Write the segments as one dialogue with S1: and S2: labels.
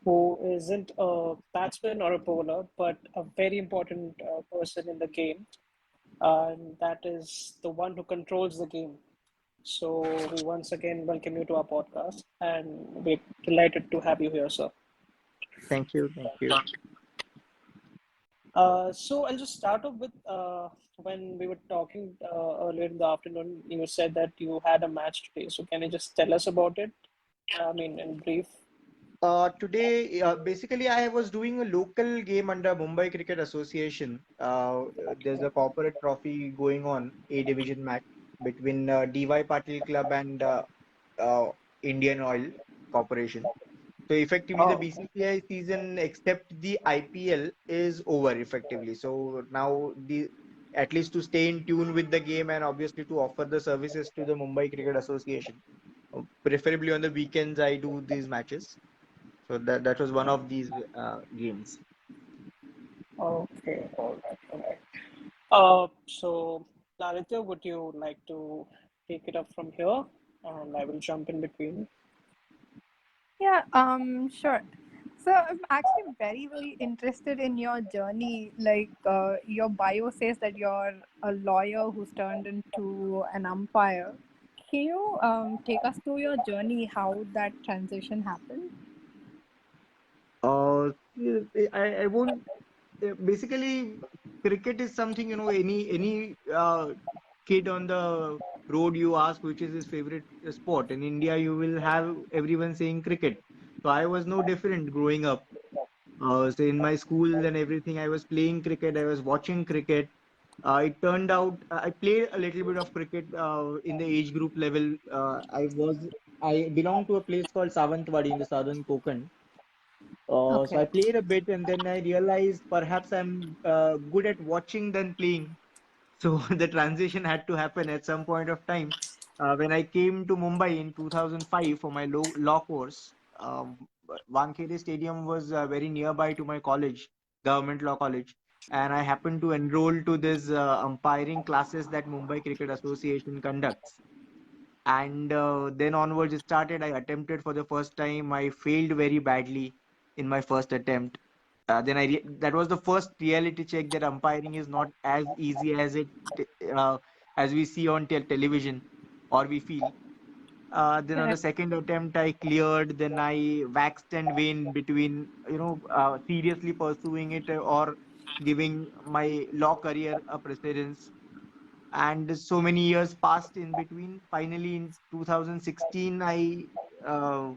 S1: who isn't a batsman or a bowler, but a very important person in the game, and that is the one who controls the game. So we once again welcome you to our podcast, and we're delighted to have you here, sir.
S2: Thank you. Thank you.
S1: So I'll just start off with when we were talking earlier in the afternoon, you said that you had a match today. So can you just tell us about it? I mean, in brief.
S2: Today, basically, I was doing a local game under Mumbai Cricket Association. There's a corporate trophy going on, A division match between DY Patil Club and uh, Indian Oil Corporation. So effectively, the
S1: Oh,
S2: BCCI season, except the IPL, is over effectively. So now the at least to stay in tune with the game and obviously to offer the services to the Mumbai Cricket Association. Preferably on the weekends, I do these matches. So that was one of these games.
S1: okay, all right, all right. So Laalithya, would you like to take it up from here? And I will jump in between.
S3: Yeah, sure. So I'm actually very, very interested in your journey. Like your bio says that you're a lawyer who's turned into an umpire. Can you take us through your journey, how that transition happened?
S2: Yeah, I won't. Basically, cricket is something, any kid on the road you ask which is his favorite sport. In India, you will have everyone saying cricket. So I was no different growing up. So in my school and everything, I was playing cricket. I was watching cricket. It turned out I played a little bit of cricket in the age group level. I belong to a place called Savantwadi in the southern Konkan. So I
S3: Okay.
S2: played a bit, and then I realized perhaps I'm good at watching than playing. So the transition had to happen at some point of time. When I came to Mumbai in 2005 for my law course, Wankhede Stadium was very nearby to my college, government law college, and I happened to enroll to this umpiring classes that Mumbai Cricket Association conducts. And then onwards it started. I attempted for the first time. I failed very badly in my first attempt. That was the first reality check that umpiring is not as easy as uh, as we see on television or we feel. Then on the
S3: Correct.
S2: second attempt, I cleared. Then I waxed and waned between, seriously pursuing it or giving my law career a precedence. And so many years passed in between. Finally, in 2016, I uh,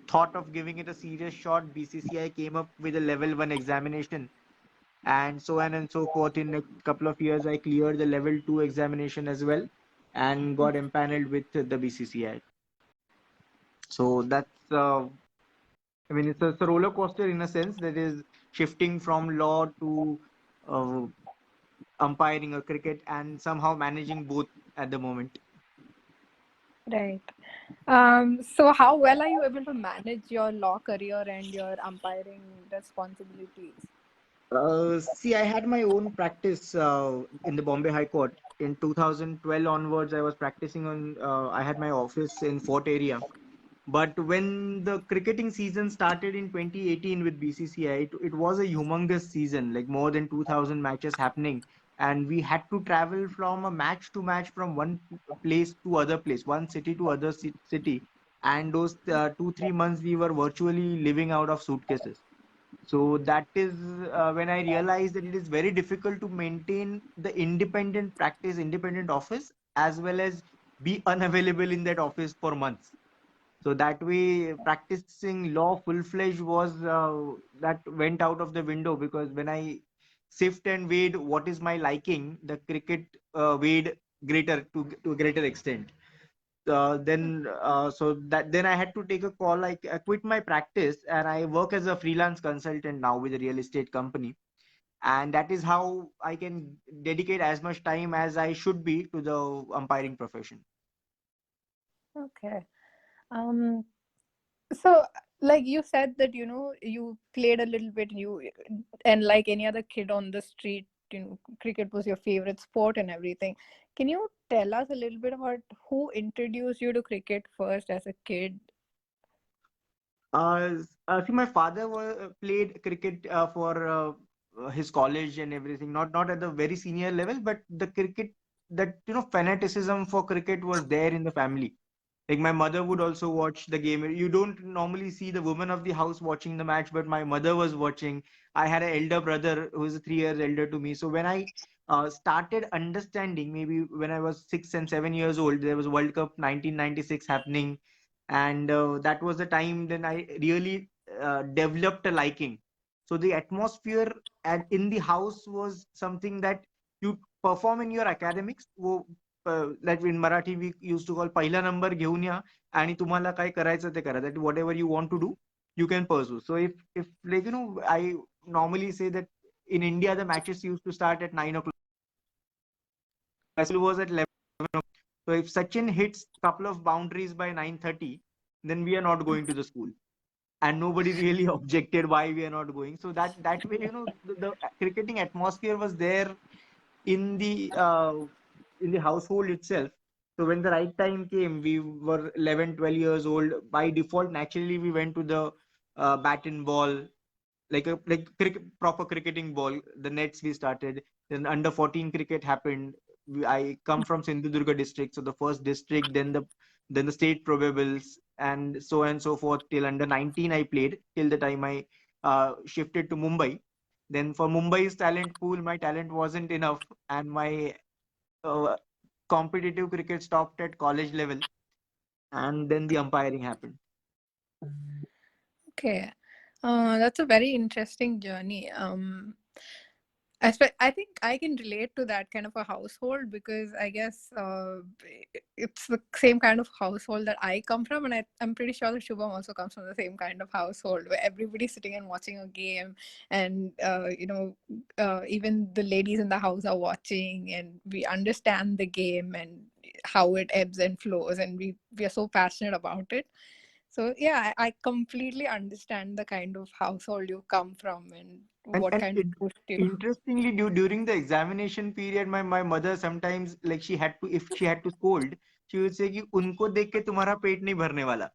S2: thought of giving it a serious shot. BCCI came up with a level one examination, and so on and so forth. In a couple of years, I cleared the level two examination as well, and got empaneled with the BCCI. So that's, I mean, it's a roller coaster in a sense that is shifting from law to uh, umpiring or cricket and somehow managing both at the moment.
S3: Right. So how well are you able to manage your law career and your umpiring responsibilities?
S2: See, I had my own practice in the Bombay High Court. In 2012 onwards, I was practicing I had my office in Fort area. But when the cricketing season started in 2018 with BCCI, it was a humongous season, like more than 2,000 matches happening. And we had to travel from a match to match from one place to other place, one city to other city. And those 2, 3 months, we were virtually living out of suitcases. So that is when I realized that it is very difficult to maintain the independent practice, independent office, as well as be unavailable in that office for months. So that way, practicing law full fledged was that went out of the window, because when I sift and weighed what is my liking, the cricket weighed greater to a greater extent. So that then I had to take a call. Like I quit my practice and I work as a freelance consultant now with a real estate company, and that is how I can dedicate as much time as I should be to the umpiring profession.
S3: Okay. Um, so like you said that you played a little bit, and like any other kid on the street, cricket was your favorite sport and everything. Can you tell us a little bit about who introduced you to cricket first as a kid?
S2: See, my father played cricket for his college and everything. Not at the very senior level, but the cricket, that fanaticism for cricket was there in the family. Like my mother would also watch the game. You don't normally see the woman of the house watching the match, but my mother was watching. I had an elder brother who was 3 years elder to me. So when I started understanding, maybe when I was 6 and 7 years old, there was World Cup 1996 happening, and that was the time then I really developed a liking. So the atmosphere in the house was something that you perform in your academics. Like in Marathi we used to call पहिला number घेऊन या आणि तुम्हाला काय करायचं ते करा. That whatever you want to do, you can pursue. So if like I normally say that in India the matches used to start at 9 o'clock. School was at 11 o'clock. So if Sachin hits couple of boundaries by 9:30, then we are not going to the school. And nobody really objected why we are not going. So that way, the cricketing atmosphere was there in the household itself. So when the right time came, we were 11, 12 years old. By default, naturally, we went to the bat and ball, proper cricketing ball. The nets we started. Then under 14 cricket happened. I come from Sindhudurga district, so the first district, then the state probables, and so forth till under 19 I played till the time I shifted to Mumbai. Then for Mumbai's talent pool, my talent wasn't enough, and my uh, competitive cricket stopped at college level, and then the umpiring happened.
S3: Okay. That's a very interesting journey. I think I can relate to that kind of a household because I guess it's the same kind of household that I come from, and I'm pretty sure that Shubham also comes from the same kind of household where everybody's sitting and watching a game, and even the ladies in the house are watching, and we understand the game and how it ebbs and flows, and we are so passionate about it. So yeah, I completely understand the kind of household you come from and
S2: And
S3: what
S2: and
S3: kind
S2: it,
S3: of pushed you.
S2: interestingly, during the examination period, my mother sometimes, like, if she had to scold, she would say कि उनको देख के तुम्हारा पेट नहीं भरने वाला.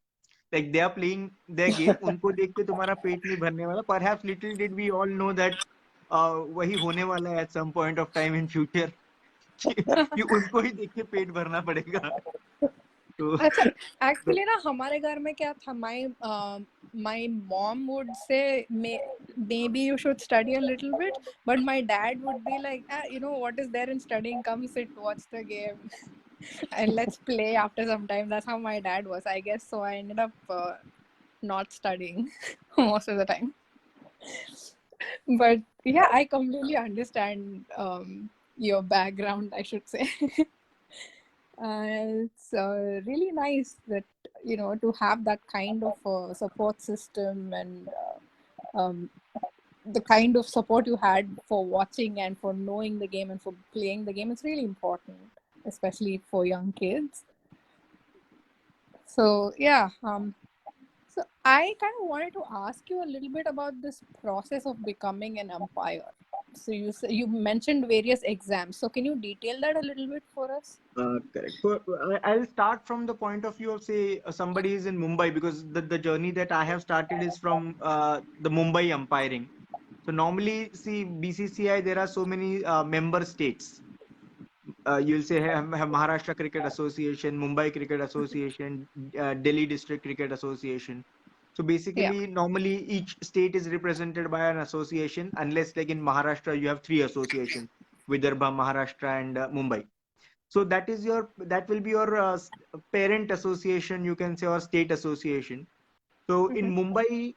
S2: Like they are playing their game, उनको देख के तुम्हारा पेट नहीं भरने वाला. Perhaps little did we all know that वही होने वाला है at some point of time in future. कि उनको ही देख के पेट भरना पड़ेगा. तो
S3: अच्छा, एक्चुअली ना हमारे घर में क्या था, my mom would say maybe you should study a little bit, but my dad would be like, what is there in studying, come sit, watch the game and let's play after some time. That's how my dad was, I guess. So I ended up not studying most of the time. But yeah, I completely understand your background, I should say. It's really nice that to have that kind of support system, and um, the kind of support you had for watching and for knowing the game and for playing the game. It's really important, especially for young kids. So yeah, so I kind of wanted to ask you a little bit about this process of becoming an umpire. So you mentioned various exams. So can you detail that a little bit for us?
S2: Correct. So I'll start from the point of view of, say, somebody is in Mumbai, because the journey that I have started is from the Mumbai umpiring. So normally, see, BCCI, there are so many member states. You'll say have Maharashtra Cricket Association, Mumbai Cricket Association, Delhi District Cricket Association. So
S3: Yeah.
S2: basically, normally each state is represented by an association, unless like in Maharashtra you have three associations: Vidarbha, Maharashtra, and Mumbai. So that will be your parent association, you can say, or state association. So in
S3: Mm-hmm.
S2: Mumbai,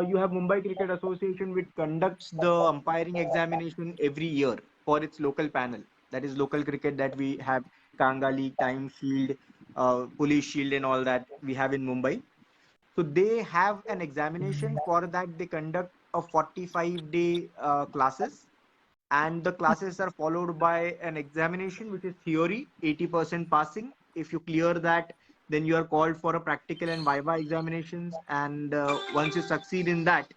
S2: you have Mumbai Cricket Association, which conducts the umpiring examination every year for its local panel. That is local cricket that we have: Kanga League, Time Shield, Police Shield, and all that we have in Mumbai. So they have an examination. For that, they conduct a 45-day classes, and the classes are followed by an examination, which is theory, 80% passing. If you clear that, then you are called for a practical and viva examinations, and once you succeed in that,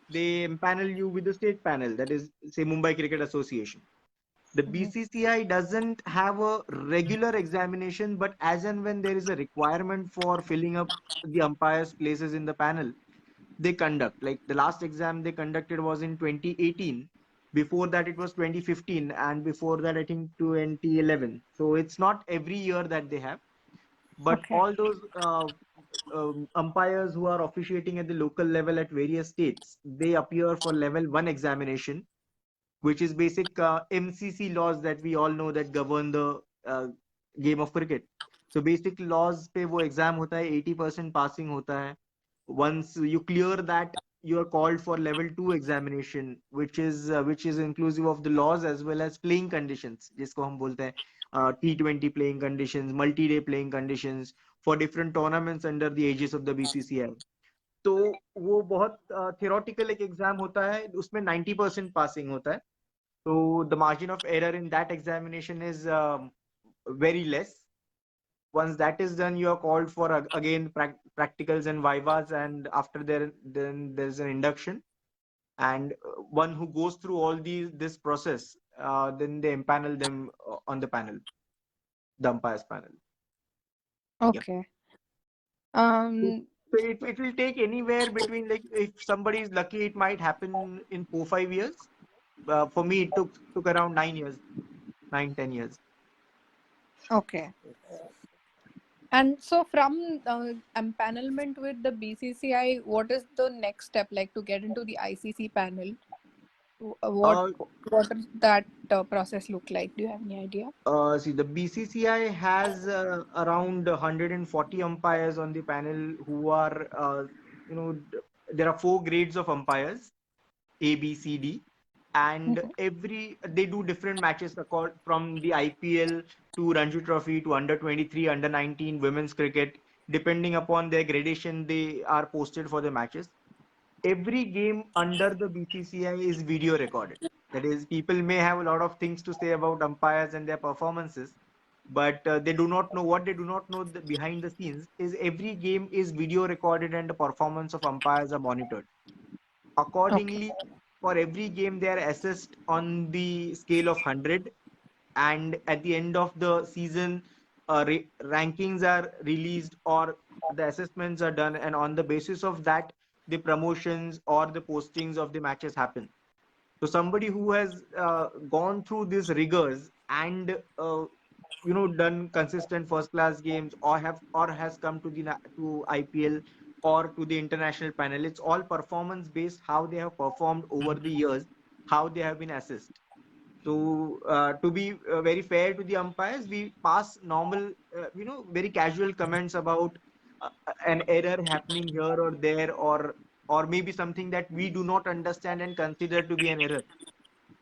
S2: they empanel you with the state panel, that is, say, Mumbai Cricket Association. The
S3: Mm-hmm.
S2: BCCI doesn't have a regular examination, but as and when there is a requirement for filling up the umpires places in the panel, they conduct. Like the last exam they conducted was in 2018. Before that it was 2015, and before that I think 2011. So it's not every year that they have, but
S3: Okay.
S2: all those umpires who are officiating at the local level at various states, they appear for level 1 examination, which is basic MCC laws that we all know that govern the game of cricket. So basic laws पे वो exam होता है, 80% passing होता है. Once you clear that, you are called for level 2 examination, which is inclusive of the laws as well as playing conditions, जिसको हम बोलते हैं T20 playing conditions, multi-day playing conditions for different tournaments under the aegis of the BCCI. तो वो बहुत theoretical एक exam होता है, उसमें 90% passing होता है. So the margin of error in that examination is very less. Once that is done, you are called for again practicals and vivas, and after there, then there's an induction. And one who goes through all this process, then they empanel them on the panel, the umpires panel. Yeah.
S3: Okay. Um.
S2: So it will take anywhere between, like, if somebody is lucky, it might happen in 4-5 years. For me, it took around 9 years, 9-10 years.
S3: Okay. And so from empanelment with the BCCI, what is the next step like to get into the ICC panel? What does that process look like? Do you have any idea?
S2: See, the BCCI has around 140 umpires on the panel who are, there are 4 grades of umpires, A, B, C, D, and they do different matches from the IPL to Ranji Trophy to under 23, under 19, women's cricket. Depending upon their gradation, they are posted for the matches. Every game under the BCCI is video recorded. That is, people may have a lot of things to say about umpires and their performances, but they do not know what they do not know behind the scenes is every game is video recorded and the performance of umpires are monitored. Accordingly, for every game, they are assessed on the scale of 100, and at the end of the season, rankings are released or the assessments are done, and on the basis of that, the promotions or the postings of the matches happen. So somebody who has gone through these rigors and done consistent first class games or has come to to IPL or to the international panel, it's all performance based, how they have performed over the years, how they have been assessed. So to be very fair to the umpires, we pass normal, very casual comments about an error happening here or there, or maybe something that we do not understand and consider to be an error.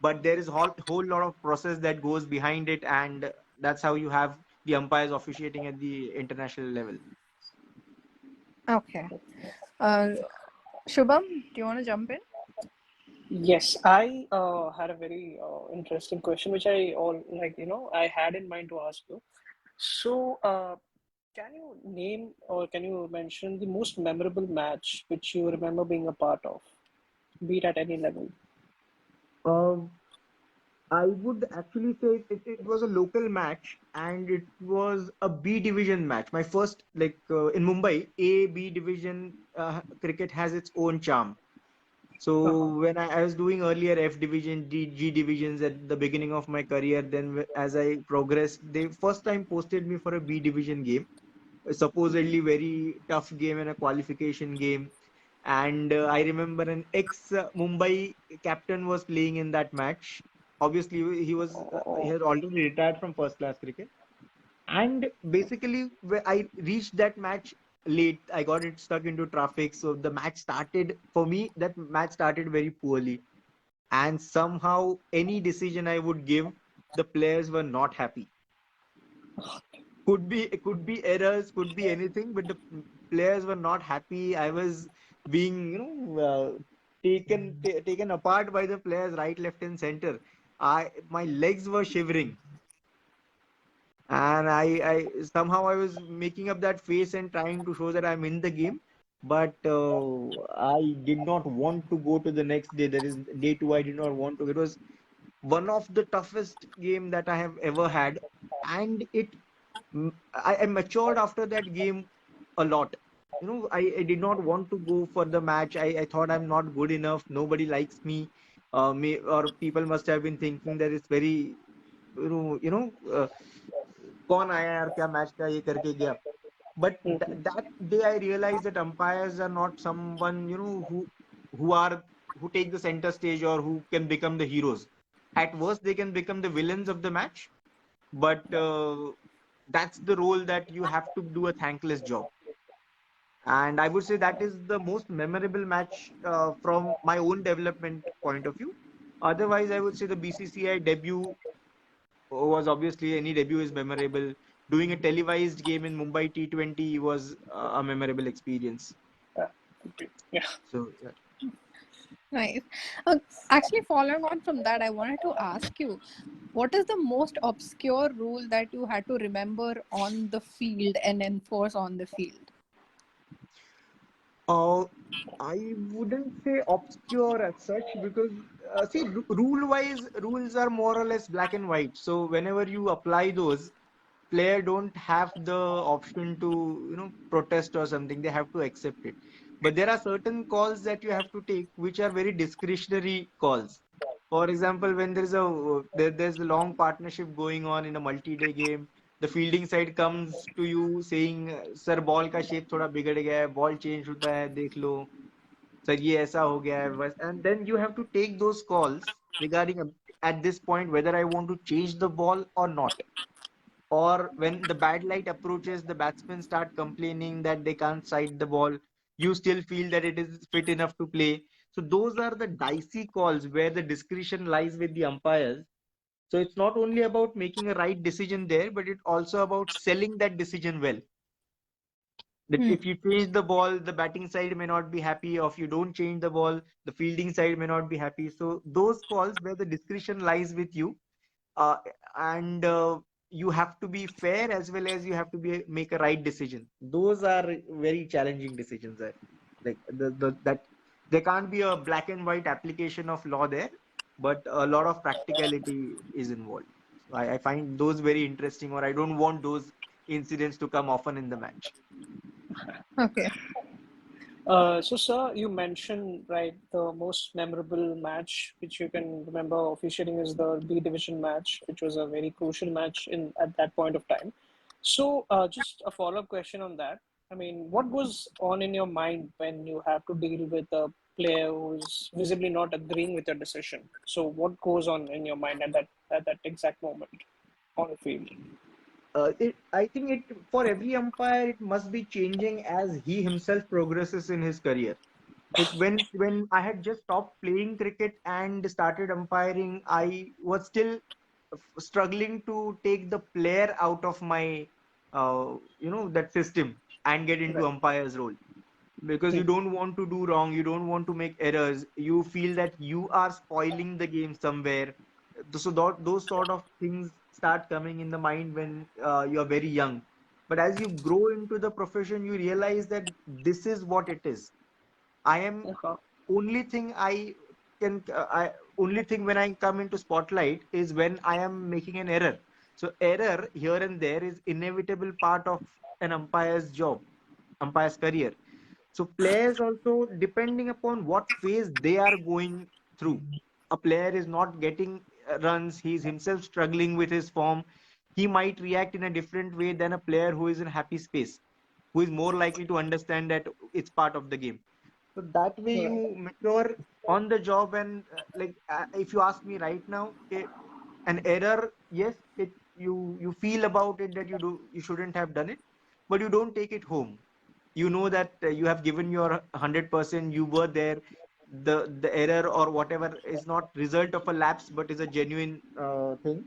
S2: But there is whole lot of process that goes behind it, and that's how you have the umpires officiating at the international level.
S3: Okay. Shubham, do you want to jump in?
S1: Yes, I had a very interesting question, which I had in mind to ask you. So, can you name or can you mention the most memorable match which you remember being a part of, be it at any level?
S2: Um, I would actually say it was a local match, and it was a B division match. My first, like in Mumbai, A B division cricket has its own charm.
S1: Uh-huh.
S2: So when I was doing earlier F division, G divisions at the beginning of my career, then as I progressed, they first time posted me for a B division game, a supposedly very tough game and a qualification game. And I remember an ex Mumbai captain was playing in that match. Obviously, he
S1: Oh,
S2: has already retired from first class cricket. And basically, I reached that match late. I got it stuck into traffic. So the match started, for me, that match started very poorly. And somehow, any decision I would give, the players were not happy. Could be errors, could be anything, but the players were not happy. I was being, taken apart by the players, right, left, and center. My legs were shivering, and I somehow I was making up that face and trying to show that I'm in the game, but I did not want to go to the next day. That is day 2. I did not want to. It was one of the toughest game that I have ever had, and I matured after that game a lot. I did not want to go for the match. I thought I'm not good enough. Nobody likes me. Or people must have been thinking that it's very, कौन आया यार क्या match का ये करके गया. But
S1: Mhm.
S2: that day I realized that umpires are not someone, who are who take the center stage or who can become the heroes. At worst, they can become the villains of the match. But that's the role that you have to do a thankless job. And I would say that is the most memorable match from my own development point of view. Otherwise, I would say the BCCI debut was obviously any debut is memorable. Doing a televised game in Mumbai T20 was a memorable experience.
S1: Yeah. Yeah.
S2: So yeah.
S3: Nice. Uh, Actually, following on from that, I wanted to ask you, what is the most obscure rule that you had to remember on the field and enforce on the field?
S2: Uh, I wouldn't say obscure as such because see, rule-wise, rules are more or less black and white. So whenever you apply those, player don't have the option to protest or something. They have to accept it. But there are certain calls that you have to take which are very discretionary calls. For example, when there's a long partnership going on in a multi-day game, the fielding side comes to you saying, sir ball का shape थोड़ा बिगड़ गया है, ball change होता है, देख लो, sir ये ऐसा हो गया है बस. And then you have to take those calls regarding at this point whether I want to change the ball or not. Or when the bad light approaches, the batsmen start complaining that they can't side the ball. You still feel that it is fit enough to play. So those are the dicey calls where the discretion lies with the umpires. So it's not only about making a right decision there, but it's also about selling that decision well. That
S3: Hmm.
S2: if you change the ball, the batting side may not be happy, or if you don't change the ball, the fielding side may not be happy. So those calls where the discretion lies with you, uh, and you have to be fair as well as you have to make a right decision. Those are very challenging decisions. Like that there can't be a black and white application of law there, but a lot of practicality is involved. So I find those very interesting, or I don't want those incidents to come often in the match.
S3: Okay.
S1: So, sir, you mentioned, right, the most memorable match which you can remember officiating is the B Division match, which was a very crucial match in at that point of time. So, just a follow-up question on that. I mean, what goes on in your mind when you have to deal with a player who's visibly not agreeing with your decision? So, what goes on in your mind at that exact moment on the field?
S2: I think it for every umpire it must be changing as he himself progresses in his career. Like when I had just stopped playing cricket and started umpiring, I was still struggling to take the player out of my that system and get into
S1: Right.
S2: umpire's role, because you
S1: Mhm.
S2: don't want to do wrong, you don't want to make errors, you feel that you are spoiling the game somewhere. So those sort of things start coming in the mind when you are very young. But as you grow into the profession, you realize that this is what it is. I am
S1: Uh-huh.
S2: only thing I can I only thing when I come into spotlight is when I am making an error. So error here and there is inevitable part of an umpire's job, umpire's career. So players also, depending upon what phase they are going through, a player is not getting runs, he's himself struggling with his form, he might react in a different way than a player who is in happy space, who is more likely to understand that it's part of the game. So that way
S1: Right.
S2: you mature on the job. And if you ask me right now, okay, an error, yes, you feel about it that you shouldn't have done it, but you don't take it home. You know that you have given your 100%, you were there. The error or whatever is not result of a lapse but is a genuine thing.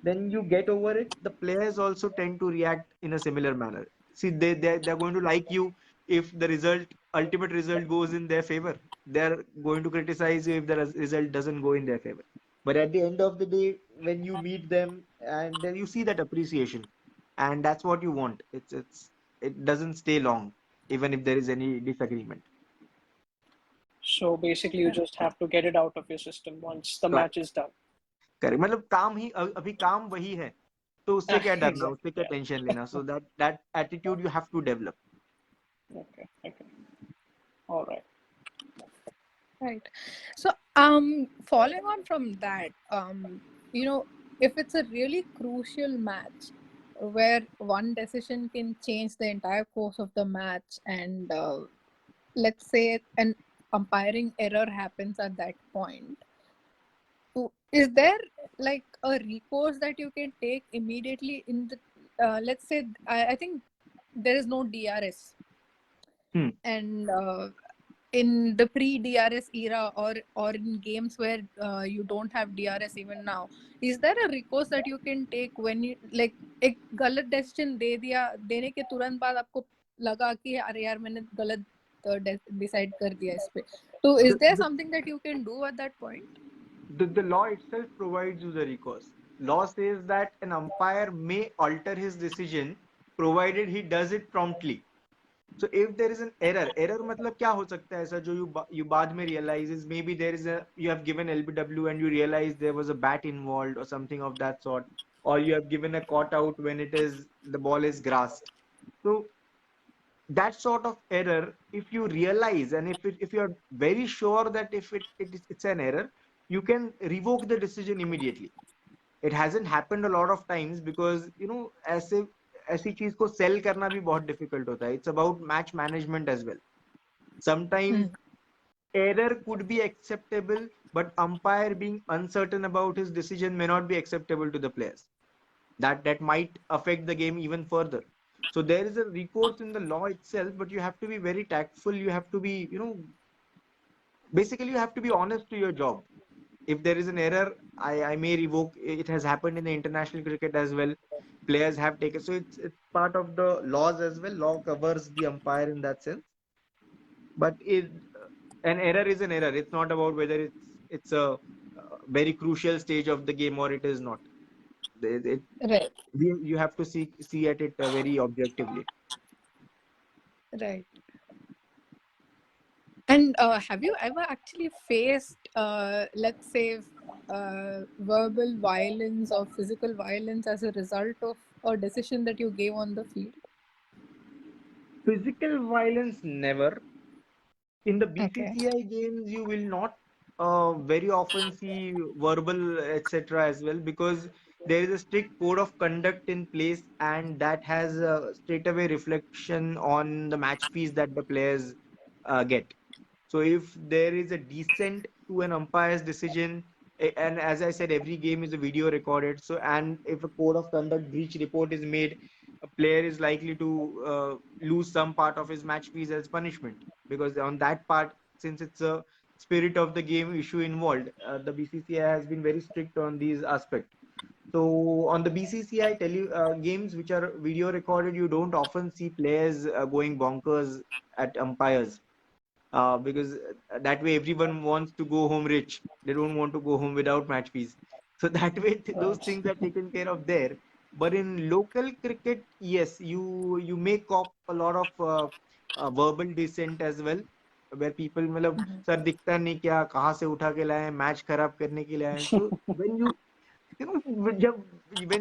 S2: Then you get over it. The players also tend to react in a similar manner. See, they're going to like you if the ultimate result goes in their favor. They're going to criticize you if the result doesn't go in their favor. But at the end of the day, when you meet them and then you see that appreciation, and that's what you want. It doesn't stay long, even if there is any disagreement.
S1: So basically, you just have to get it out of your system once the
S2: Correct.
S1: match is done.
S2: Correct, मतलब काम ही अभी काम वही है, तो उससे क्या डरना,
S1: Exactly.
S2: उससे क्या टेंशन लेना. So that attitude you have to develop.
S1: Okay. Okay. All right.
S3: Right. So, following on from that, if it's a really crucial match where one decision can change the entire course of the match, and let's say an umpiring error happens at that point, is there like a recourse that you can take immediately in the, let's say, I think there is no DRS,
S2: Hmm.
S3: and in the pre-DRS era, or in games where you don't have DRS even now, is there a recourse that you can take when you like एक गलत decision दे दिया, देने के तुरंत बाद आपको लगा कि अरे यार मैंने गलत decide कर दिया इस पे, तो is
S2: The,
S3: there
S2: the,
S3: something that you can do at that point?
S2: the law itself provides you the recourse. Law says that an umpire may alter his decision provided he does it promptly. So if there is an error मतलब क्या हो सकता है ऐसा जो you बाद में realize is maybe there is a you have given LBW and you realize there was a bat involved or something of that sort, or you have given a caught out when it is the ball is grassed. So that sort of error, if you realize and if you are very sure that if it's an error, you can revoke the decision immediately. It hasn't happened a lot of times because ऐसी चीज को cell करना भी बहुत difficult होता है. It's about match management as well. Sometimes error could be acceptable, but umpire being uncertain about his decision may not be acceptable to the players. That might affect the game even further. So there is a recourse in the law itself, but you have to be very tactful. You have to be, basically you have to be honest to your job. If there is an error, I may revoke. It has happened in the international cricket as well. Players have taken, so it's part of the laws as well. Law covers the umpire in that sense. But an error is an error. It's not about whether it's a very crucial stage of the game or it is not. It,
S3: Right.
S2: you have to see at it very objectively.
S3: Right. And have you ever actually faced, let's say, verbal violence or physical violence as a result of a decision that you gave on the field?
S2: Physical violence never. In the
S3: Okay.
S2: BCCI games, you will not very often see verbal etc. as well because there is a strict code of conduct in place and that has a straightaway reflection on the match fees that the players get. So if there is a dissent to an umpire's decision, and as I said, every game is a video recorded. So and if a code of conduct breach report is made, a player is likely to lose some part of his match fees as punishment because on that part, since it's a spirit of the game issue involved, the BCCI has been very strict on these aspects. So on the BCCI games which are video recorded, you don't often see players going bonkers at umpires because that way everyone wants to go home rich. They don't want to go home without match fees. So that way those
S1: Right.
S2: things are taken care of there. But in local cricket, yes, you may cop a lot of verbal dissent as well, where people मतलब sir दिखता नहीं क्या कहाँ से उठा के लाए match खराब करने के लिए आए. So when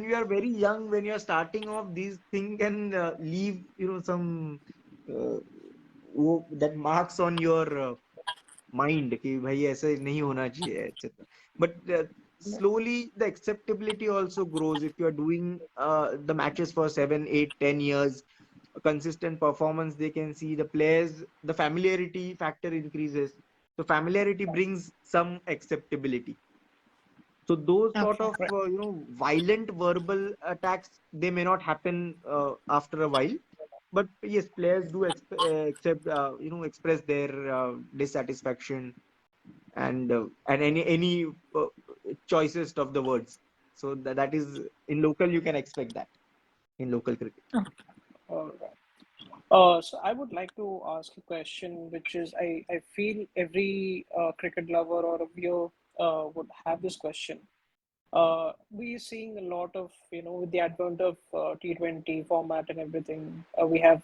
S2: you are very young, when you are starting off, these things can leave some uh, that marks on your mind कि भाई ऐसे नहीं होना चाहिए etc. But slowly the acceptability also grows if you are doing the matches for 7, 8, 10 years. A consistent performance they can see the players, the familiarity factor increases. So familiarity brings some acceptability. So those sort
S3: Okay.
S2: of violent verbal attacks, they may not happen after a while, but yes, players do accept express their dissatisfaction and any uh, choicest of the words. So that is in local, you can expect that in local cricket.
S1: All right. So I would like to ask a question, which is I feel every cricket lover or a viewer would have this question. We're seeing a lot of, with the advent of T20 format and everything, we have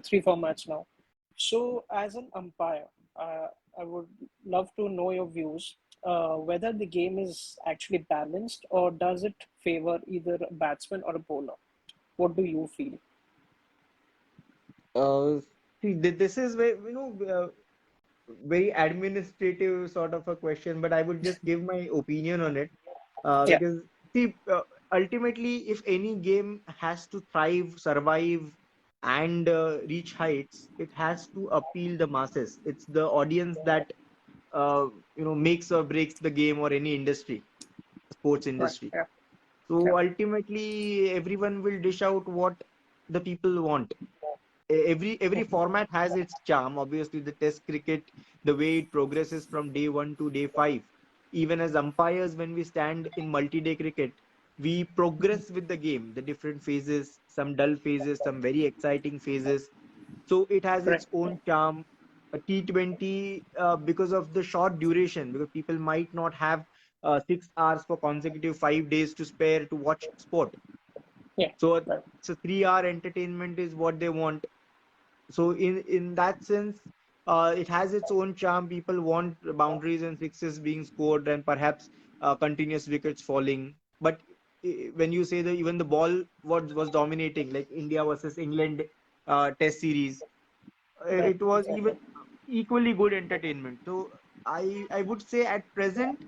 S1: three formats now. So, as an umpire, I would love to know your views whether the game is actually balanced or does it favor either a batsman or a bowler? What do you feel?
S2: See, this is where, very administrative sort of a question, but I would just give my opinion on it.
S1: Yeah,
S2: Because see, ultimately, if any game has to thrive, survive, and reach heights, it has to appeal the masses. It's the audience that makes or breaks the game or any industry, sports
S1: right.
S2: industry.
S1: Yeah, yeah,
S2: So ultimately, everyone will dish out what the people want. Every format has its charm. Obviously, the Test cricket, the way it progresses from day one to day five. Even as umpires, when we stand in multi-day cricket, we progress with the game. The different phases, some dull phases, some very exciting phases. So it has
S1: correct.
S2: its own charm. A T20, because of the short duration, because people might not have 6 hours for consecutive 5 days to spare to watch sport.
S1: Yeah,
S2: So
S1: right.
S2: it's a 3 hour entertainment is what they want. So in that sense, it has its own charm. People want boundaries and sixes being scored, and perhaps continuous wickets falling. But when you say that even the ball was dominating, like India versus England Test series,
S1: Right.
S2: it was
S1: Exactly.
S2: even equally good entertainment. So I would say at present,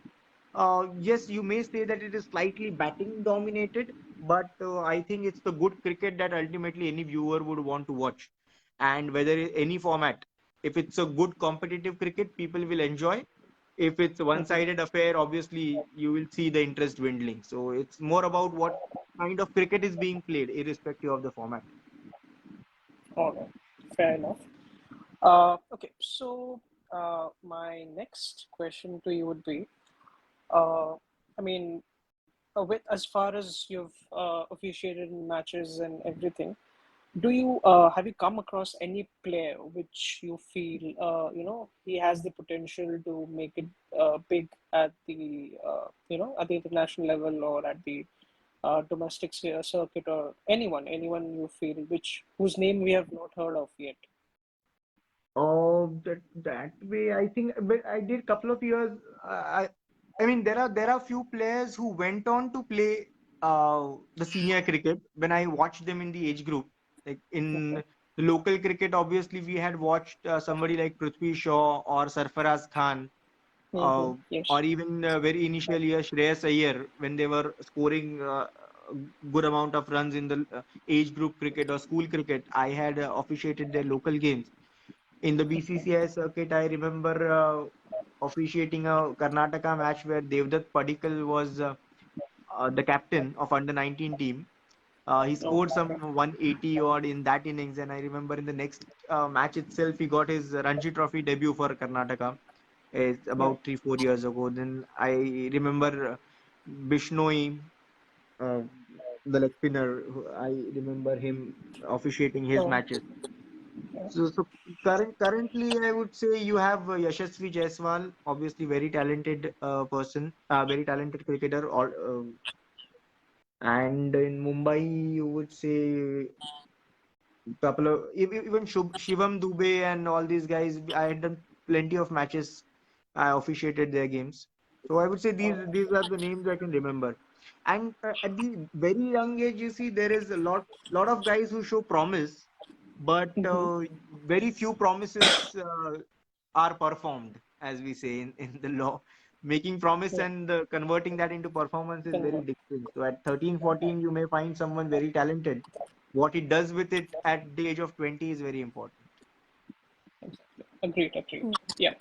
S2: yes, you may say that it is slightly batting dominated, but I think it's the good cricket that ultimately any viewer would want to watch. And whether any format, if it's a good competitive cricket, people will enjoy. If it's a one-sided affair, obviously you will see the interest dwindling. So it's more about what kind of cricket is being played, irrespective of the format.
S1: All right. Fair enough. Okay, so my next question to you would be, I mean, with as far as you've officiated in matches and everything, do you have you come across any player which you feel he has the potential to make it big at the at the international level or at the domestic circuit, or anyone you feel which whose name we have not heard of yet?
S2: Oh, that way, I think. But I did couple of years. I mean, there are few players who went on to play the senior cricket when I watched them in the age group. Like in the local cricket, obviously we had watched somebody like Prithvi Shaw or Sarfaraz Khan, uh,
S1: Yes.
S2: or even very initial years Shreyas Iyer when they were scoring a good amount of runs in the age group cricket or school cricket. I had officiated their local games in the BCCI circuit. I remember officiating a Karnataka match where Devdutt Padikkal was the captain of under 19 team. He
S1: Oh,
S2: scored some
S1: okay.
S2: 180 odd in that innings, and I remember in the next match itself, he got his Ranji Trophy debut for Karnataka. It's
S1: Yeah.
S2: about 3-4 years ago. Then I remember Bishnoi, uh, the leg spinner. I remember him officiating his
S1: Oh,
S2: matches.
S1: yeah.
S2: Currently, I would say you have Yashasvi Jaiswal, obviously very talented person, very talented cricketer. And in Mumbai, you would say couple of even Shivam Dubey and all these guys. I had done plenty of matches. I officiated their games, so I would say these are the names I can remember. And at the very young age, you see there is a lot of guys who show promise, but
S1: Mm-hmm.
S2: very few promises are performed, as we say in the law. Making promise
S1: Yeah.
S2: and converting that into performance is very
S1: Convert.
S2: different. So at 13, 14, you may find someone very talented. What he does with it at the age of 20 is very important.
S1: Exactly. Agreed. Agreed. Yeah.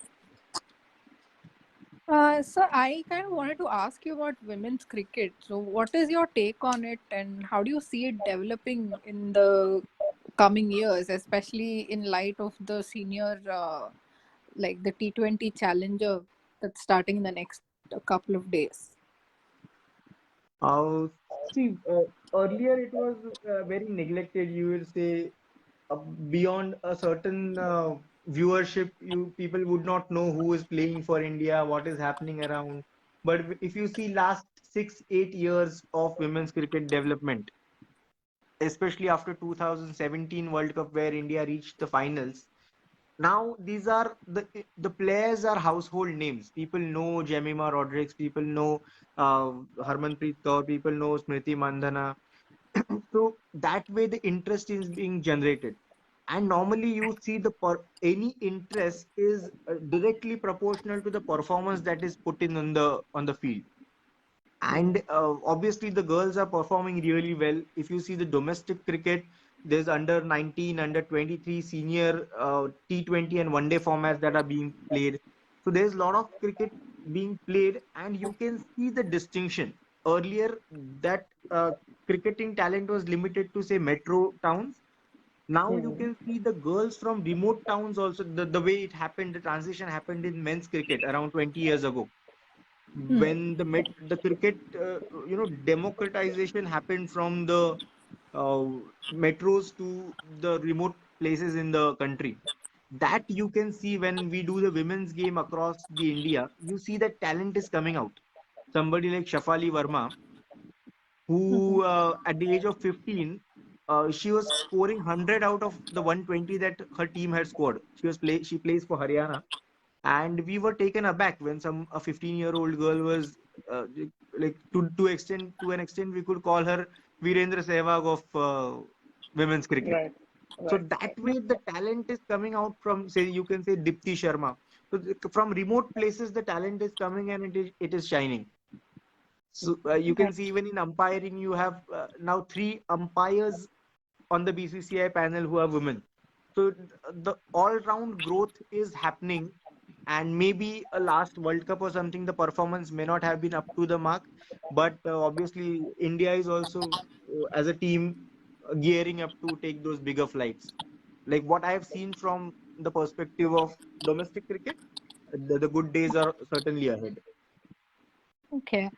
S3: So I kind of wanted to ask you about women's cricket. So what is your take on it, and how do you see it developing in the coming years, especially in light of the senior, like the T20 Challenger that's starting in the next couple of days?
S2: Uh, See, earlier it was very neglected. You will say beyond a certain viewership, you people would not know who is playing for India, what is happening around. But if you see last 6-8 years of women's cricket development, especially after 2017 World Cup where India reached the finals, now these are the players are household names. People know Jemima Rodriguez, people know Harmanpreet Kaur, people know Smriti Mandhana. So that way the interest is being generated. and normally you see any interest is directly proportional to the performance that is put in on the field. And obviously the girls are performing really well. If you see the domestic cricket, there's under 19, under 23 senior T20 and one day formats that are being played. So there's a lot of cricket being played, and you can see the distinction. Earlier, that cricketing talent was limited to say metro towns. Now you
S1: Mm-hmm.
S2: can see the girls from remote towns also. The way it happened, the transition happened in men's cricket around 20 years ago,
S3: Hmm.
S2: when the cricket democratization happened from the uh, metros to the remote places in the country. That you can see when we do the women's game across the India. You see that talent is coming out. Somebody like Shafali Verma,
S3: Mhm.
S2: who at the age of 15, she was scoring 100 out of the 120 that her team had scored. She plays for Haryana, and we were taken aback when some a 15-year-old girl was like to an extent we could call her Virendra Sehwag of women's cricket.
S1: Right.
S2: So
S1: Right.
S2: that way the talent is coming out from, say, you can say Dipti Sharma. So from remote places the talent is coming, and it is shining. So you can
S3: Right.
S2: see even in umpiring you have now three umpires on the BCCI panel who are women. So the all-round growth is happening, and maybe a last World Cup or something, the performance may not have been up to the mark, but obviously India is also as a team gearing up to take those bigger flights. Like what I have seen from the perspective of domestic cricket, the good days are certainly ahead.
S3: Okay.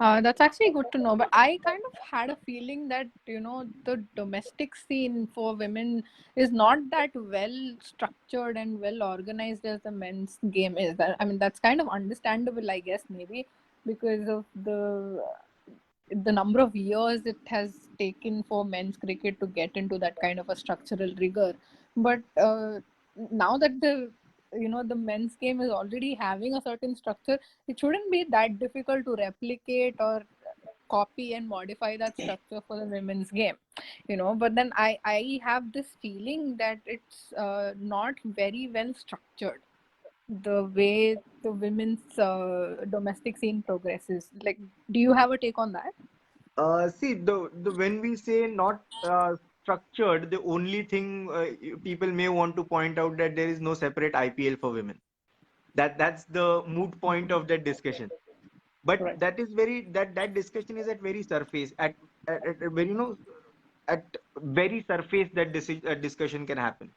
S3: That's actually good to know. But I kind of had a feeling that, the domestic scene for women is not that well structured and well organized as the men's game is. I mean, that's kind of understandable, I guess, maybe because of the number of years it has taken for men's cricket to get into that kind of a structural rigor. But now that the men's game is already having a certain structure, it shouldn't be that difficult to replicate or copy and modify that structure for the women's game, but then I have this feeling that it's not very well structured, the way the women's domestic scene progresses. Like, do you have a take on that?
S2: See, the when we say not structured, the only thing people may want to point out that there is no separate IPL for women. That's the moot point of that discussion. But
S1: Right.
S2: that discussion is at very surface, at very at very surface that discussion can happen.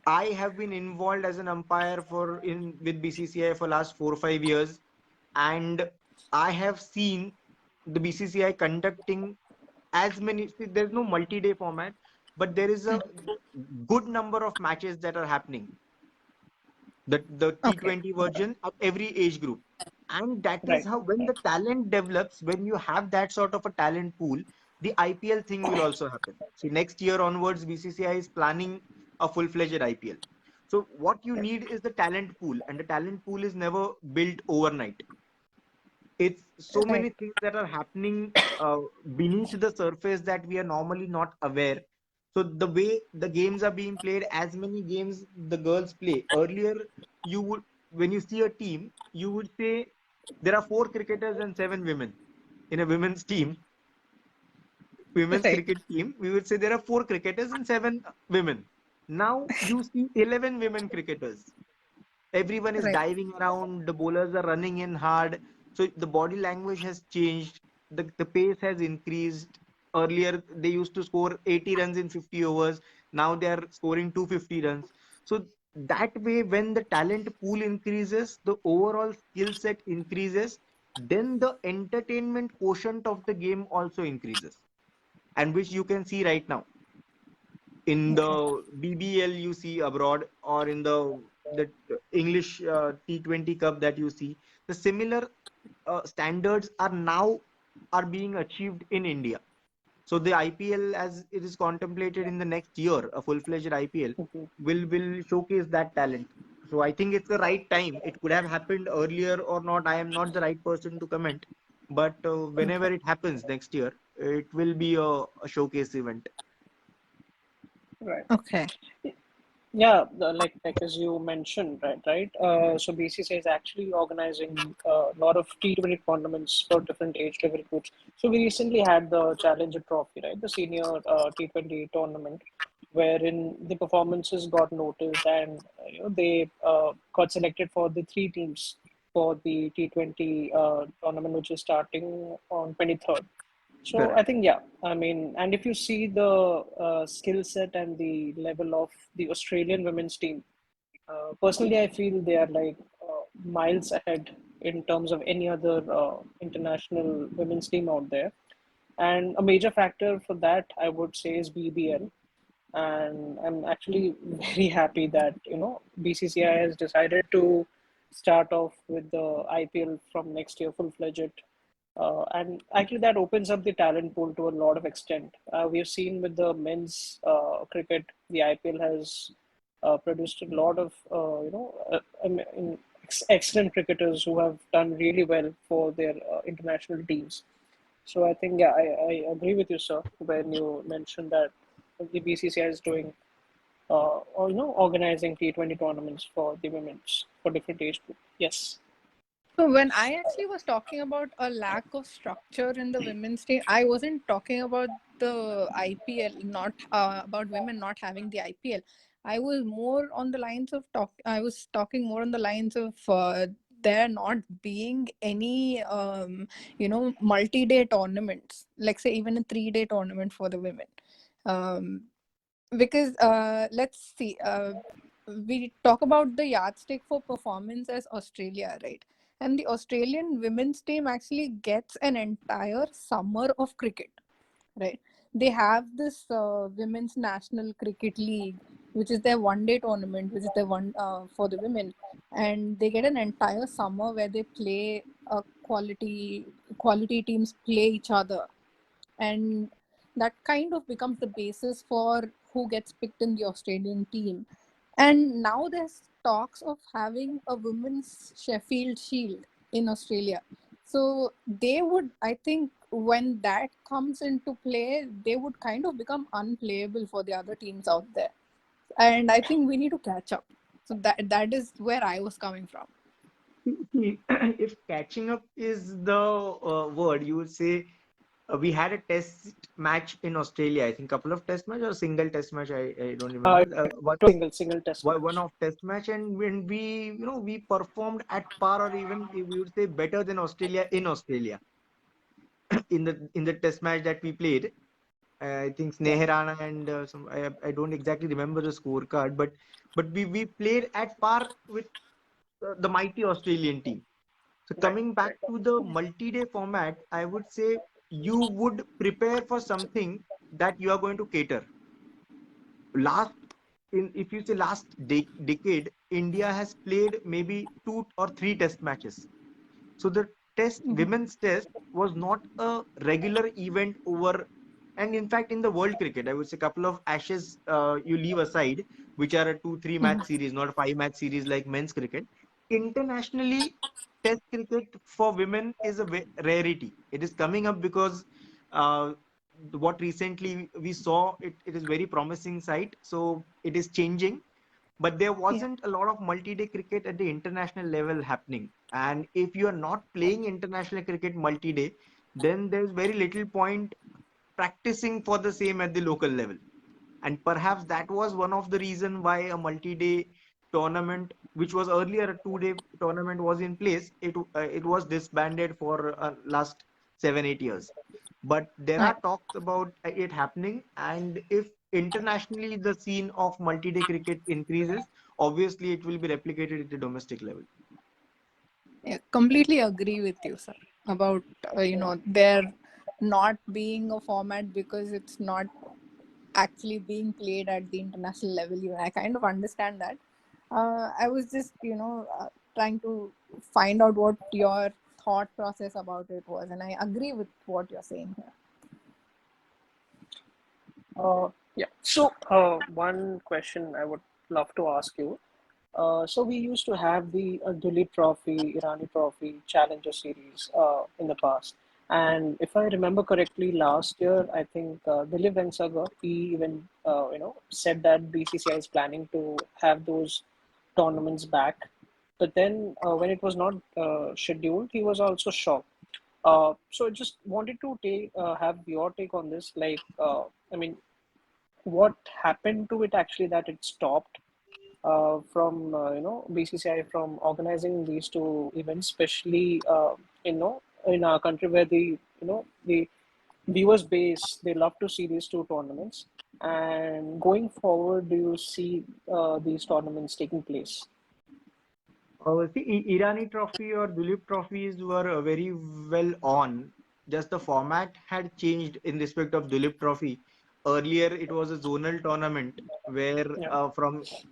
S2: I have been involved as an umpire for in with BCCI for last 4 or 5 years, and I have seen the BCCI conducting as many. See, there's no multi-day format, but there is a good number of matches that are happening. The
S3: Okay.
S2: T20 version of every age group, and that is
S1: Right.
S2: how when
S1: Right.
S2: the talent develops, when you have that sort of a talent pool, the IPL thing will also happen. See, next year onwards, BCCI is planning a full-fledged IPL. So what you need is the talent pool, and the talent pool is never built overnight. It's so
S3: Right.
S2: many things that are happening beneath the surface that we are normally not aware. So the way the games are being played, as many games the girls play earlier, you would, when you see a team, you would say there are four cricketers and seven women in a women's
S3: Right.
S2: cricket team. We would say there are four cricketers and seven women. Now you see 11 women cricketers. Everyone is
S3: Right.
S2: diving around, the bowlers are running in hard, so the body language has changed, the pace has increased. Earlier they used to score 80 runs in 50 overs, now they are scoring 250 runs. So that way, when the talent pool increases, the overall skill set increases, then the entertainment quotient of the game also increases, and which you can see right now in
S3: Okay.
S2: the BBL you see abroad, or in the English T20 Cup that you see, the similar standards are being achieved in India. So the IPL, as it is contemplated in the next year, a full-fledged IPL
S1: Mhm.
S2: will showcase that talent. So I think it's the right time. It could have happened earlier or not. I am not the right person to comment, but whenever
S3: Okay.
S2: it happens next year, it will be a showcase event.
S1: Right.
S3: Okay.
S1: Yeah, like as you mentioned, right. So BCCI is actually organizing a lot of T20 tournaments for different age level groups. So we recently had the Challenger Trophy, right, the senior T20 tournament, wherein the performances got noticed, and they got selected for the three teams for the T20 tournament, which is starting on 23rd. So I
S2: Correct.
S1: think, yeah, I mean, and if you see the skill set and the level of the Australian women's team, personally, I feel they are like miles ahead in terms of any other international women's team out there. And a major factor for that, I would say, is BBL. And I'm actually very happy that BCCI has decided to start off with the IPL from next year full-fledged, and actually that opens up the talent pool to a lot of extent. We have seen with the men's cricket, the IPL has produced a lot of excellent cricketers who have done really well for their international teams. So I think, yeah, I agree with you, sir, when you mentioned that the BCCI is doing or organizing T20 tournaments for the women's for different age group. Yes.
S3: So when I actually was talking about a lack of structure in the women's team, I wasn't talking about the IPL, not about women not having the IPL. I was more on the lines of talk. I was talking more on the lines of there not being any multi-day tournaments, like say even a 3-day tournament for the women. Um, because let's see, we talk about the yardstick for performance as Australia, right? And the Australian women's team actually gets an entire summer of cricket, right? They have this women's national cricket league, which is their 1-day tournament, which is their one for the women, and they get an entire summer where they play quality teams play each other, and that kind of becomes the basis for who gets picked in the Australian team. And now there's talks of having a women's Sheffield Shield in Australia. So they would, I think, when that comes into play, they would kind of become unplayable for the other teams out there. And I think we need to catch up. So that is where I was coming from.
S2: If catching up is the word, you would say we had a test match in Australia. I think couple of test match or single test match. I don't remember. One
S1: Single test
S2: one
S1: match.
S2: of test match, and when we performed at par or even we would say better than Australia in Australia in the test match that we played. I think Sneherana and some I don't exactly remember the scorecard, but we played at par with the mighty Australian team. So
S1: Right,
S2: coming back
S1: right.
S2: to the multi-day format, I would say you would prepare for something that you are going to cater. Last if you say last decade, India has played maybe 2 or 3 test matches. So the
S3: Mhm.
S2: women's test was not a regular event over, and in fact, in the world cricket, I would say a couple of Ashes you leave aside, which are a 2-3 match
S3: Mhm.
S2: series, not a 5 match series like men's cricket. Internationally, test cricket for women is a rarity. It is coming up because uh, what recently we saw, it is very promising sight. So it is changing, but there
S3: Yeah.
S2: wasn't a lot of multi-day cricket at the international level happening. And if you are not playing international cricket multi-day, then there's very little point practicing for the same at the local level. And perhaps that was one of the reason why a multi-day tournament, which was earlier a 2-day tournament, was in place. It was disbanded for last 7-8 years. But there
S3: Right.
S2: are talks about it happening, and if internationally the scene of multi-day cricket increases, obviously it will be replicated at the domestic level.
S3: Yeah, completely agree with you, sir, about there not being a format because it's not actually being played at the international level. I kind of understand that. I was just trying to find out what your thought process about it was, and I agree with what you're saying here.
S1: Yeah. So, one question I would love to ask you. So we used to have the Duleep Trophy, Irani Trophy, Challenger Series in the past, And if I remember correctly, last year I think Dilip Vensaga, he even said that BCCI is planning to have those tournaments back. But then when it was not scheduled, he was also shocked. So I just wanted to have your take on this. Like, I mean, what happened to it actually that it stopped from BCCI from organizing these two events, especially in our country where the viewers base, they love to see these two tournaments. And going forward, do you see these tournaments taking place?
S2: See, Irani Trophy or Dulip trophies were very well on. Just the format had changed in respect of Dulip Trophy. Earlier, it was a zonal tournament where
S1: Yeah.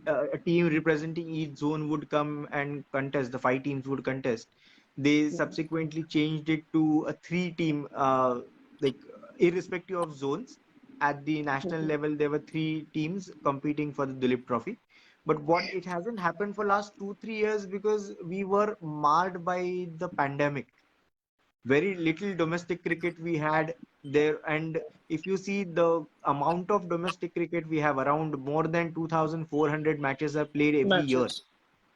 S2: a team representing each zone would come and contest. The five teams would contest. They
S1: Mhm.
S2: subsequently changed it to a three-team, like irrespective of zones. At the national
S1: Mhm.
S2: level, there were three teams competing for the Dulip Trophy. But what it hasn't happened for last 2 3 years because we were marred by the pandemic. Very little domestic cricket we had there, and if you see the amount of domestic cricket we have, around more than 2,400 matches are played every year.
S1: Matches.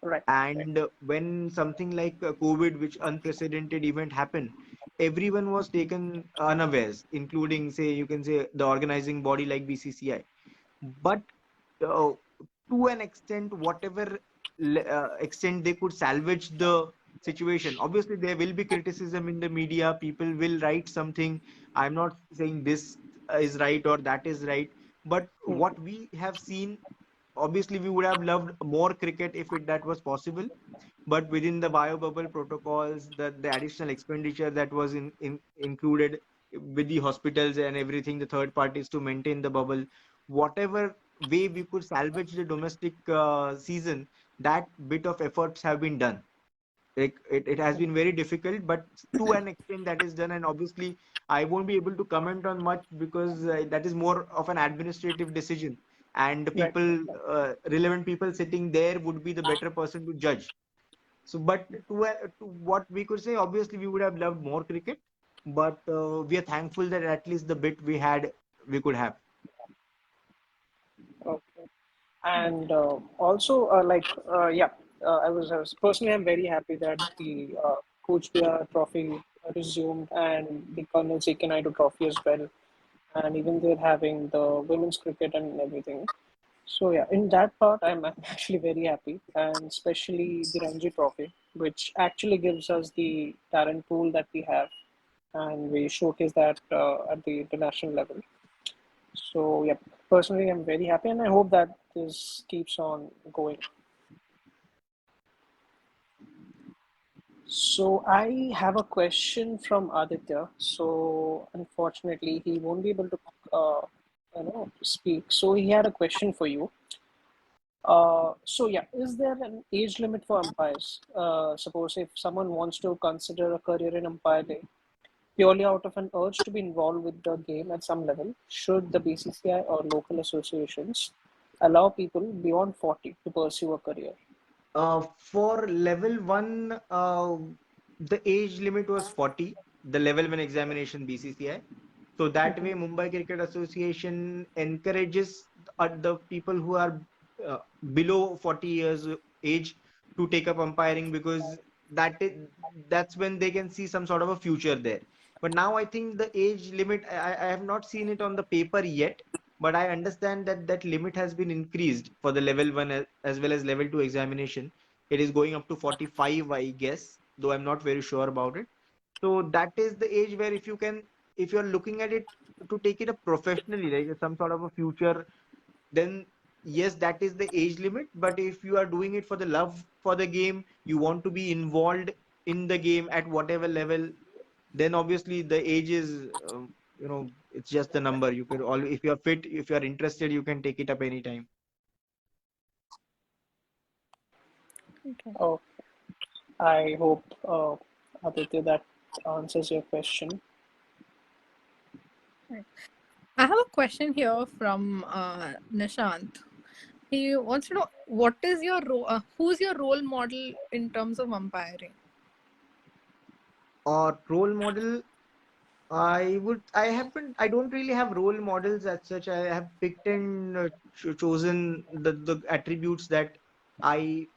S1: Right. Right.
S2: And when something like COVID, which unprecedented event happened, everyone was taken unawares, including, say, you can say the organizing body like BCCI. But uh, to an extent, whatever extent they could salvage the situation. Obviously, there will be criticism in the media. People will write something. I'm not saying this is right or that is right. But what
S1: Mhm.
S2: we have seen, obviously, we would have loved more cricket if that was possible. But within the bio bubble protocols, the additional expenditure that was included with the hospitals and everything, the third parties to maintain the bubble, whatever way we could salvage the domestic season, that bit of efforts have been done. Like it has been very difficult, but to an extent that is done. And obviously, I won't be able to comment on much because that is more of an administrative decision, and the
S1: Right.
S2: people, relevant people sitting there would be the better person to judge. So, but to what we could say, obviously, we would have loved more cricket, but we are thankful that at least the bit we had, we could have.
S1: Okay. And also, I was personally, I'm very happy that the Coach Bia Trophy resumed and the Colonel C.K. Naidu Trophy as well. And even they're having the women's cricket and everything. So yeah, in that part, I'm actually very happy, and especially the Ranji Trophy, which actually gives us the talent pool that we have, and we showcase that at the international level. So yeah, personally, I'm very happy, and I hope that this keeps on going. So I have a question from Aditya. So unfortunately, he won't be able to, speak. So he had a question for you. So yeah, is there an age limit for umpires? Suppose if someone wants to consider a career in umpiring purely out of an urge to be involved with the game at some level, should the BCCI or local associations allow people beyond 40 to pursue a career?
S2: For level one, the age limit was 40, the level one examination BCCI. So that way,
S1: Mhm.
S2: Mumbai Cricket Association encourages the people who are uh, below 40 years age to take up umpiring because that is, that's when they can see some sort of a future there. But now I think the age limit, I have not seen it on the paper yet, but I understand that that limit has been increased for the level one as well as level two examination. It is going up to 45, I guess, though I'm not very sure about it. So that is the age where if you're looking at it to take it up professionally, like some sort of a future, then yes, that is the age limit. But if you are doing it for the love for the game, you want to be involved in the game at whatever level, then obviously the age is, it's just a number. You could all, if you're fit, if you're interested, you can take it up anytime.
S3: Okay.
S1: Oh, I hope, Aditya, that answers your question.
S3: Right. I have a question here from Nishant. He wants to know what is your who's your role model in terms of umpiring?
S2: Or role model, I don't really have role models as such. I have picked and chosen the attributes that I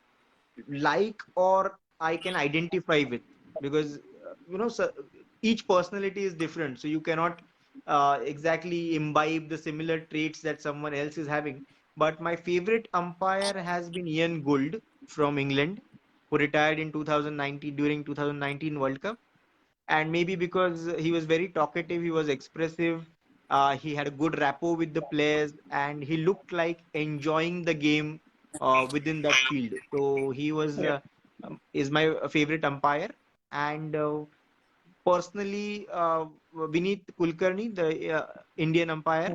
S2: like or I can identify with, because so each personality is different, so you cannot exactly imbibe the similar traits that someone else is having. But my favorite umpire has been Ian Gould from England, who retired in 2019 during 2019 World Cup. And maybe because he was very talkative, he was expressive, he had a good rapport with the players, and he looked like enjoying the game within that field. So he was
S1: Yeah.
S2: is my favorite umpire. And personally, Vineet Kulkarni, the Indian umpire,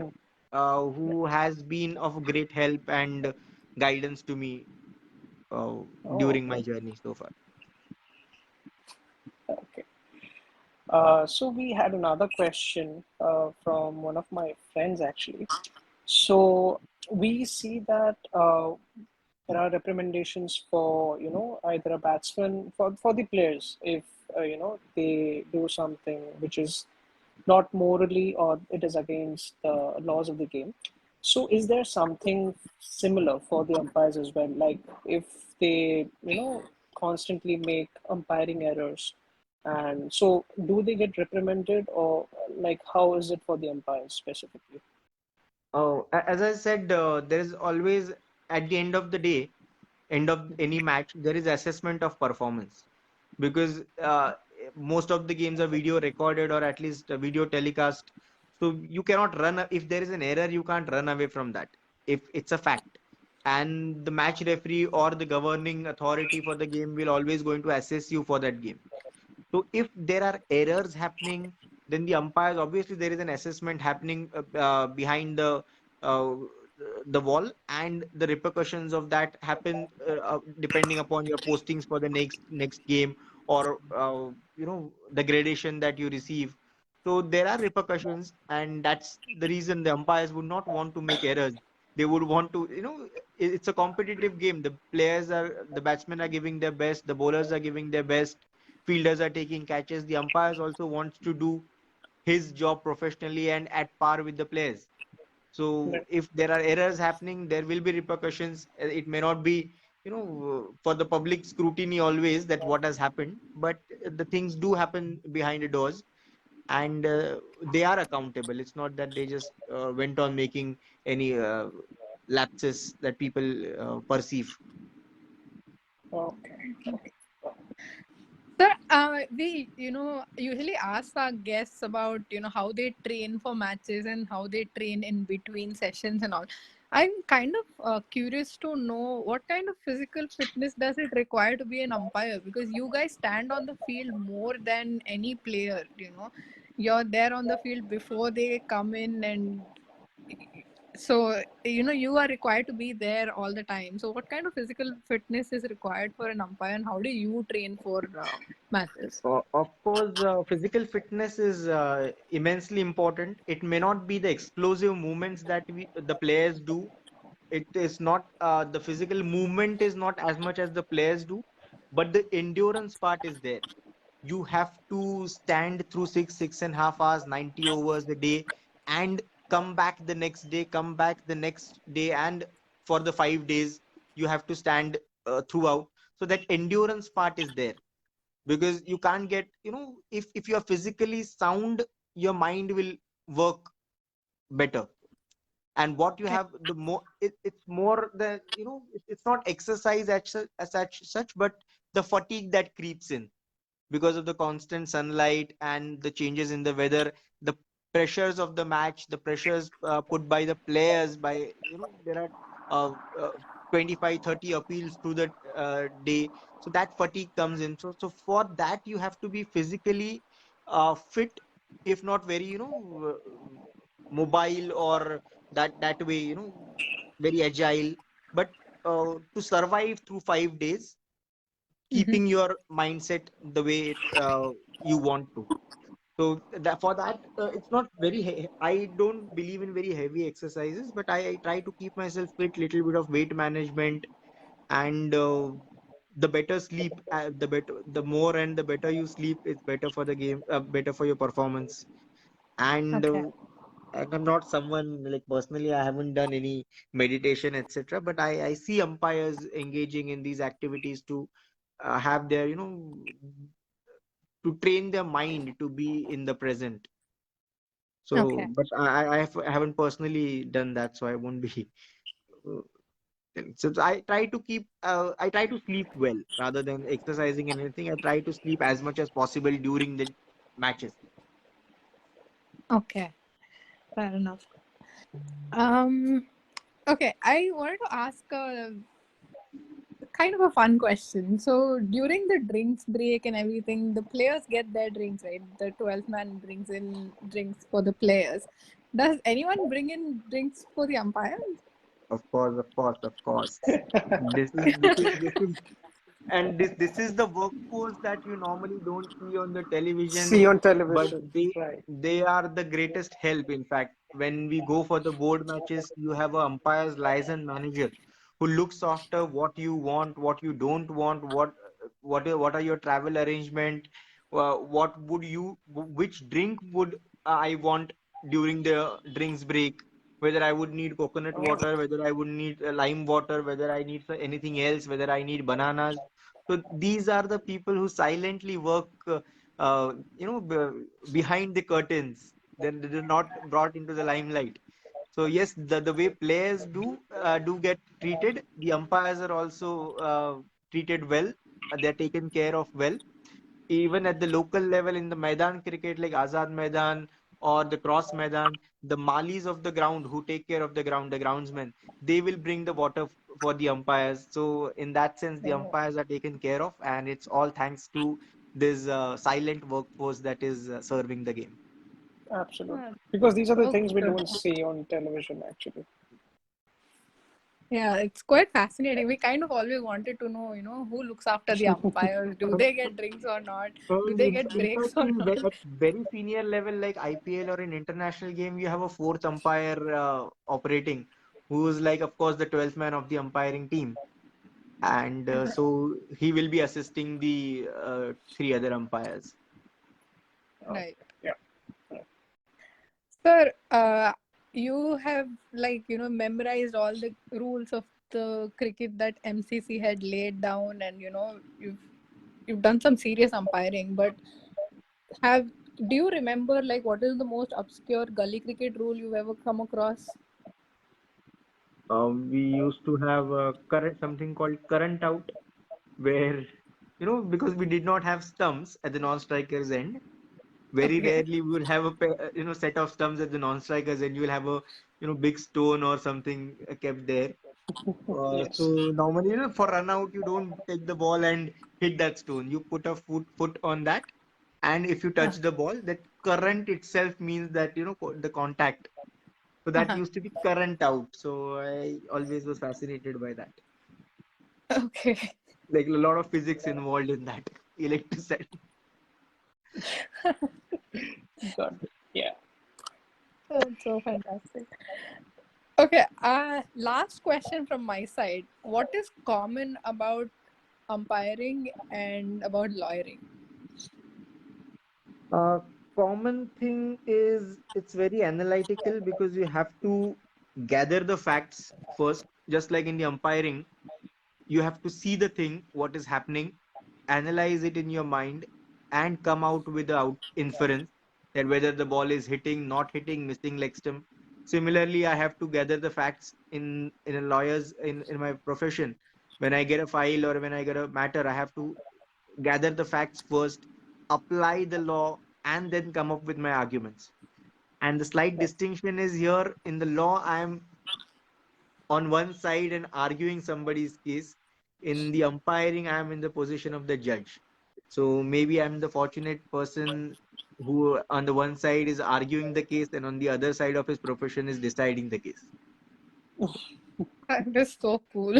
S1: Mm.
S2: who has been of great help and guidance to me uh,
S1: Oh,
S2: during my
S1: okay.
S2: journey so far.
S1: Okay. So we had another question from one of my friends actually. So we see that there are recommendations for either a batsman for the players if they do something which is not morally or it is against the laws of the game. So is there something similar for the umpires as well? Like if they constantly make umpiring errors, and so do they get reprimanded, or like how is it for the umpires specifically?
S2: Oh, as I said, there is always, at the end of the day, end of any match, there is assessment of performance, because most of the games are video recorded or at least a video telecast. So you cannot if there is an error, you can't run away from that if it's a fact. And the match referee or the governing authority for the game will always going to assess you for that game. So if there are errors happening, then the umpires, obviously there is an assessment happening behind uh, the wall, and the repercussions of that happen depending upon your postings for the next game, or the gradation that you receive. So there are repercussions, and that's the reason the umpires would not want to make errors. They would want to, it's a competitive game. The batsmen are giving their best, the bowlers are giving their best, fielders are taking catches. The umpires also wants to do his job professionally and at par with the players. So
S1: Right.
S2: if there are errors happening, there will be repercussions. It may not be, for the public scrutiny always that what has happened, but the things do happen behind the doors, and they are accountable. It's not that they just went on making any lapses that people perceive.
S1: Okay.
S3: So, we, usually ask our guests about, how they train for matches and how they train in between sessions and all. I'm kind of curious to know what kind of physical fitness does it require to be an umpire, because you guys stand on the field more than any player, You're there on the field before they come in, and so you are required to be there all the time. So what kind of physical fitness is required for an umpire, and how do you train for matches?
S2: Of course, physical fitness is immensely important. It may not be the explosive movements that the players do. It is not the physical movement is not as much as the players do, but the endurance part is there. You have to stand through 6.5 hours, 90 overs a day, and come back the next day, come back the next day, and for the 5 days you have to stand throughout. So that endurance part is there, because you can't get, if you are physically sound, your mind will work better. And what you
S3: Okay.
S2: have, the more it's more the, it's not exercise as such, but the fatigue that creeps in because of the constant sunlight and the changes in the weather, the pressures of the match, the pressures put by the players, by, there are uh, uh, 25 30 appeals through the day. So that fatigue comes in. So for that you have to be physically fit, if not very, mobile, or that way, very agile. But to survive through 5 days,
S3: Hmm.
S2: keeping your mindset the way you want to. So that for that, it's not very I don't believe in very heavy exercises, but I try to keep myself fit, little bit of weight management, and the better sleep, the more and the better you sleep, it's better for the game, better for your performance. And
S3: Okay.
S2: I'm not someone like personally, I haven't done any meditation, etc. But I see umpires engaging in these activities to have their, to train their mind to be in the present. So,
S3: Okay.
S2: but I haven't personally done that, so I won't be. uh, So I try to sleep well rather than exercising and anything. I try to sleep as much as possible during the matches.
S3: Okay. Fair enough. Um. Okay. I wanted to ask a kind of a fun question. So during the drinks break and everything, the players get their drinks, right? The 12th man brings in drinks for the players. Does anyone bring in drinks for the umpires?
S2: Of course, of course, of course. This is and this is the workforce that you normally don't see on the television,
S1: See on
S2: but
S1: television,
S2: they
S1: right?
S2: they are the greatest help. In fact, when we go for the board matches, you have a umpire's liaison manager who looks after what you want, what you don't want, what are your travel arrangement, what would you which drink would I want during the drinks break, whether I would need coconut
S1: Oh,
S2: water, whether I would need lime water, whether I need anything else, whether I need bananas. So these are the people who silently work, behind the curtains. Then they're not brought into the limelight. So yes, the way players do get treated, the umpires are also treated well. They're taken care of well. Even at the local level in the Maidan cricket, like Azad Maidan or the Cross Maidan, the Malis of the ground who take care of the ground, the groundsmen, they will bring the water for the umpires. So in that sense, the
S1: oh,
S2: umpires are taken care of, and it's all thanks to this silent workforce that is serving the game.
S1: absolutely.
S3: Uh,
S1: Because these are the
S3: so
S1: things we
S3: good.
S1: don't see on television, actually.
S3: Yeah, it's quite fascinating. We kind of always wanted to know, who looks after the umpires? Do they get drinks or not? Do they get
S2: In
S3: breaks
S2: fact,
S3: or not?
S2: at very senior level like IPL or in international game, you have a fourth umpire operating, who is like, of course, the 12th man of the umpiring team, and so he will be assisting the three other umpires.
S1: Oh,
S3: Right.
S1: yeah.
S3: Sir, you have memorized all the rules of the cricket that MCC had laid down, and you've done some serious umpiring. But have do you remember like what is the most obscure gully cricket rule you've ever come across?
S2: We used to have a current something called current out, where because we did not have stumps at the non-strikers end. Very
S3: Okay.
S2: rarely we will have a set of stumps at the non-strikers end. You will have a big stone or something kept there. So
S1: Yes.
S2: normally, for run out, you don't take the ball and hit that stone. You put a foot on that, and if you touch the ball, that current itself means that the contact. So that
S3: Uh-huh.
S2: used to be current out. So I always was fascinated by that.
S3: Okay.
S2: Like a lot of physics involved in that electricity.
S1: Got it. Yeah.
S3: That's so fantastic. Okay, last question from my side. What is common about umpiring and about lawyering?
S2: Uh, Common thing is it's very analytical because you have to gather the facts first, just like in the umpiring. You have to see the thing, what is happening, analyze it in your mind, and come out with the inference that whether the ball is hitting, not hitting, missing leg stump. Similarly, I have to gather the facts in a lawyer's in my profession. When I get a file or when I get a matter, I have to gather the facts first, apply the law, and then come up with my arguments. And the slight distinction is here in the law, I am on one side and arguing somebody's case. In the umpiring, I am in the position of the judge. So maybe I'm the fortunate person who, on the one side, is arguing the case, and on the other side of his profession, is deciding the case.
S3: That is so cool.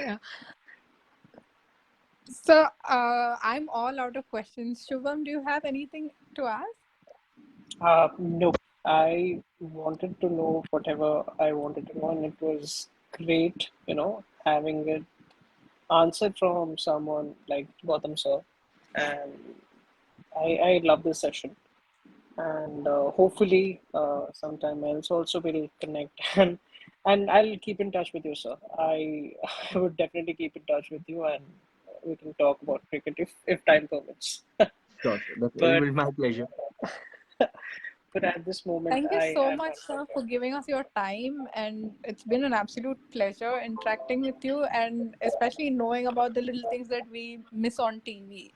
S3: Yeah. So, I'm all out of questions. Shubham, do you have anything to ask?
S1: No, I wanted to know whatever I wanted to know, and it was great, having it answered from someone like Gautam sir. And I love this session. and hopefully sometime else also we'll connect and I'll keep in touch with you, sir. I would definitely keep in touch with you, and we can talk about cricket if time permits.
S2: Sure, sure. That it
S1: But
S2: will be my pleasure.
S1: but at this moment,
S3: Thank you
S1: I
S3: so
S1: am
S3: much, sir, for giving us your time. And it's been an absolute pleasure interacting with you, and especially knowing about the little things that we miss on TV.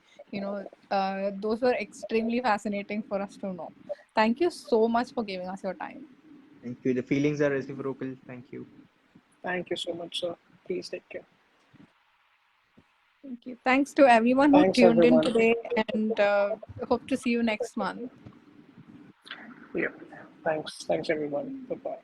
S3: Those were extremely fascinating for us to know. Thank you so much for giving us your time.
S2: Thank you. The feelings are reciprocal. Thank you.
S1: Thank you so much, sir. Please take care.
S3: Thank you. Thanks to everyone who
S1: Thanks,
S3: tuned in
S1: everyone.
S3: today, and hope to see you next month.
S1: Yeah. Thanks, everyone. Goodbye.